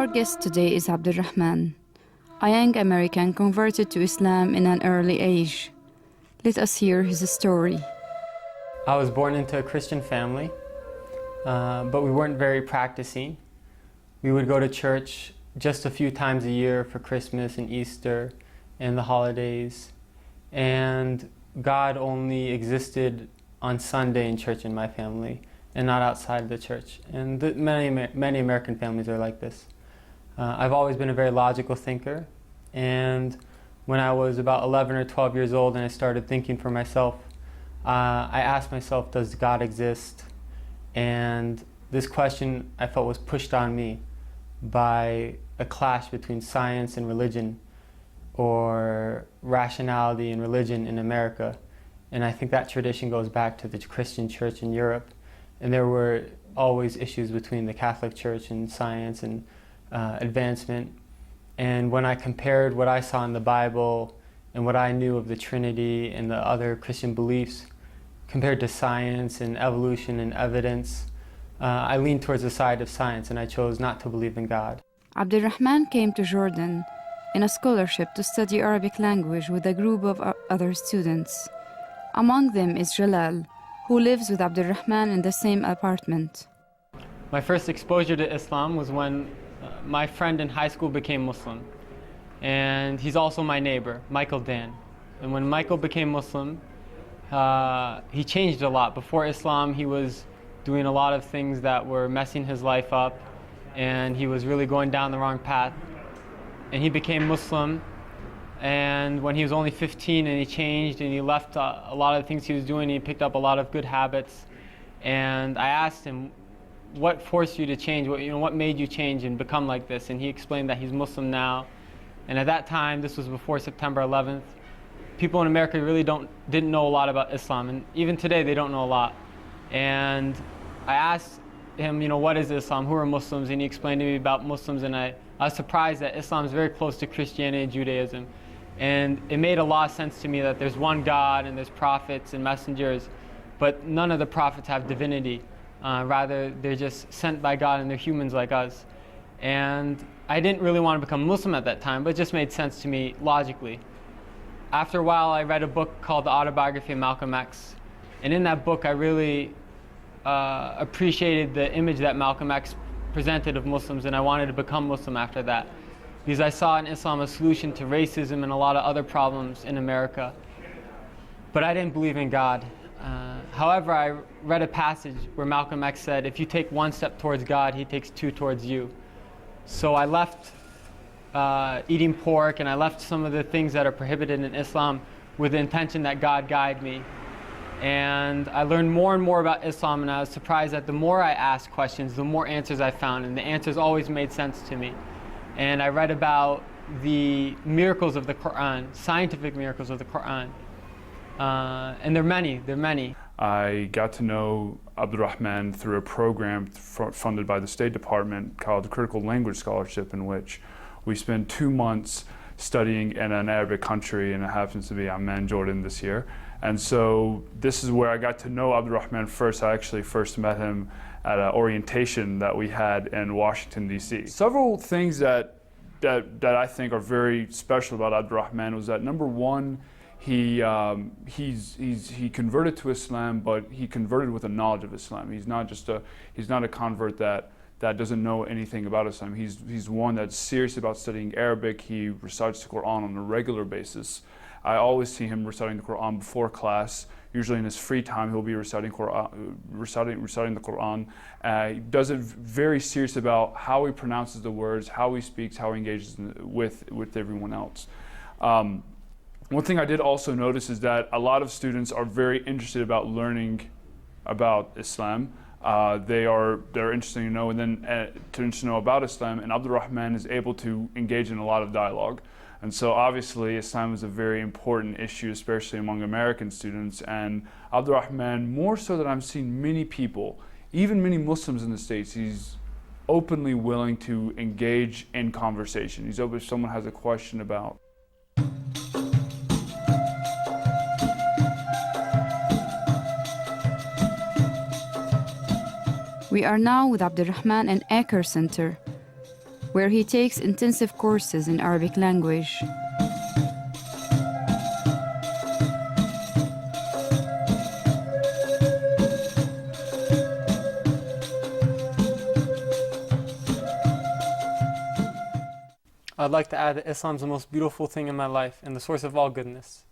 Our guest today is Abdulrahman, a young American converted to Islam in an early age. Let us hear his story. I was born into a Christian family, but we weren't very practicing. We would go to church just a few times a year for Christmas and Easter and the holidays. And God only existed on Sunday in church in my family and not outside of the church. And many American families are like this. I've always been a very logical thinker. And when I was about 11 or 12 years old and I started thinking for myself, I asked myself, does God exist? And this question I felt was pushed on me by a clash between science and religion, or rationality and religion in America. And I think that tradition goes back to the Christian church in Europe. And there were always issues between the Catholic Church and science and advancement. And when I compared what I saw in the Bible and what I knew of the Trinity and the other Christian beliefs compared to science and evolution and evidence, I leaned towards the side of science, and I chose not to believe in God. Abdulrahman came to Jordan in a scholarship to study Arabic language with a group of other students. Among them is Jalal, who lives with Abdulrahman in the same apartment. My first exposure to Islam was when my friend in high school became Muslim. And he's also my neighbor, Michael Dan. And when Michael became Muslim, he changed a lot. Before Islam, he was doing a lot of things that were messing his life up, and he was really going down the wrong path. And he became Muslim, and when he was only 15, and he changed, and he left a lot of the things he was doing, he picked up a lot of good habits. And I asked him, what forced you to change? What made you change and become like this? And he explained that he's Muslim now. And at that time, this was before September 11th, people in America really didn't know a lot about Islam. And even today, they don't know a lot. And I asked him, what is Islam? Who are Muslims? And he explained to me about Muslims. And I was surprised that Islam is very close to Christianity and Judaism. And it made a lot of sense to me that there's one God and there's prophets and messengers, but none of the prophets have divinity. Rather, they're just sent by God and they're humans like us. And I didn't really want to become Muslim at that time, but it just made sense to me logically. After a while, I read a book called The Autobiography of Malcolm X. And in that book, I really appreciated the image that Malcolm X presented of Muslims, and I wanted to become Muslim after that, because I saw in Islam a solution to racism and a lot of other problems in America. But I didn't believe in God. However, I read a passage where Malcolm X said, if you take one step towards God, he takes two towards you. So I left eating pork, and I left some of the things that are prohibited in Islam with the intention that God guide me. And I learned more and more about Islam, and I was surprised that the more I asked questions, the more answers I found, and the answers always made sense to me. And I read about the miracles of the Quran, scientific miracles of the Quran. And they're many. I got to know Abdulrahman through a program funded by the State Department called the Critical Language Scholarship, in which we spent 2 months studying in an Arabic country, and it happens to be Amman, Jordan this year. And so this is where I got to know Abdulrahman first. I actually first met him at an orientation that we had in Washington, D.C. Several things that I think are very special about Abdulrahman was that, number one, he converted to Islam, but he converted with a knowledge of Islam. He's not a convert that doesn't know anything about Islam. He's one that's serious about studying Arabic. He recites the Quran on a regular basis. I always see him reciting the Quran before class. Usually in his free time, he'll be reciting the Quran. He does it very serious about how he pronounces the words, how he speaks, how he engages with everyone else. One thing I did also notice is that a lot of students are very interested about learning about Islam. They're interested to know, and then to know about Islam, and Abdulrahman is able to engage in a lot of dialogue. And so obviously Islam is a very important issue, especially among American students. And Abdulrahman, more so than I've seen many people, even many Muslims in the States, he's openly willing to engage in conversation. He's open if someone has a question about. We are now with Abdulrahman in Aker Center, where he takes intensive courses in Arabic language. I'd like to add that Islam is the most beautiful thing in my life and the source of all goodness.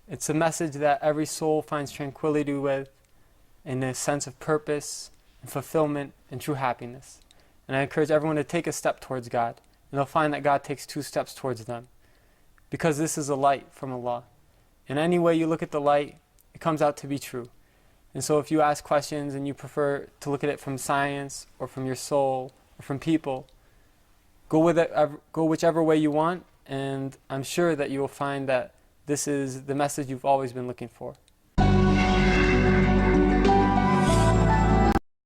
It's a message that every soul finds tranquility with, and a sense of purpose and fulfillment and true happiness. And I encourage everyone to take a step towards God, and they'll find that God takes 2 steps towards them. Because this is a light from Allah. And any way you look at the light, it comes out to be true. And so if you ask questions and you prefer to look at it from science or from your soul or from people, go whichever way you want, and I'm sure that you will find that this is the message you've always been looking for.